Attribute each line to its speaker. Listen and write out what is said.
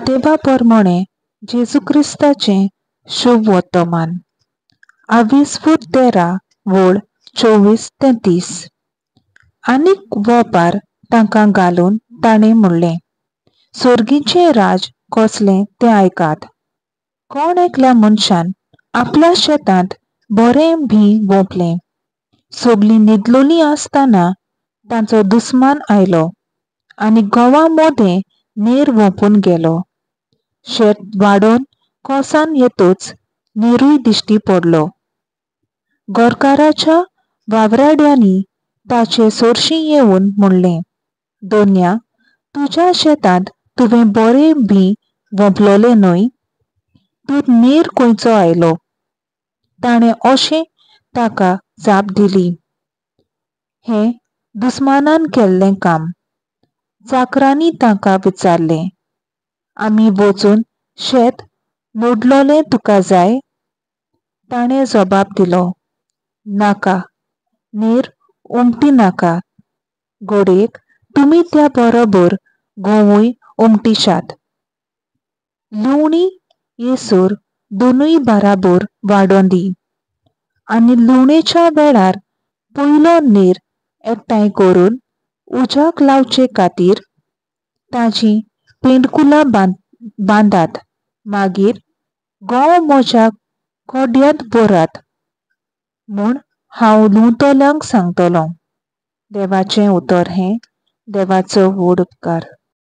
Speaker 1: देवा प्रमाणे जेजू क्रिस्ताचें शुभ वर्तमान 20:13 वोळ 24-30. आनीक वपार तांकां घालून ताणें म्हणलें, सर्गीचें राज कसलें तें आयकात. कोण एकल्या मनशान आपल्या शेतांत बरें भी वोंपलें. सगळीं न्हिदलोलीं आसतना तांचो दुस्मान आयलो आनी घोवा मोदें नीर वोंपून गेलो. शेत वाडोवन कोसान येतूच नीरूय दिश्टी पडलो. गोरकाराच्या वावराड्यांनी ताचे सोरशीं येवन म्हणलें, दोन्या, तुज्या शेतांत तुवें बरें भी वोंपलोलें न्हय? तूं नीर खंयचो आयलो? ताणें अशें ताका जाप दिली, हें दुस्मानान केल्लें काम. चाकरांनी ताका विचारलें, आमी वचून शेत मोडलोलें तुका जाय? ताणें जबाब दिलो, नाका, नीर उमटी नाका. घोडयेक तुमी त्या बरोबर घोवूय उमटिशात. लुवणी येसर दोनूय बाराबर वाडोवन दी. आनी लुवणेच्या वेळार पयलो नीर एकठांय करून उज्याक लावचे खातीर ताजीं पेंडकुलां बांदात. मागीर घोव म्हज्या खोड्यांत भरात म्हूण हांव लुंवतल्यांक सांगतलों. देवाचें उतर हें. देवाचो व्हड उपकार.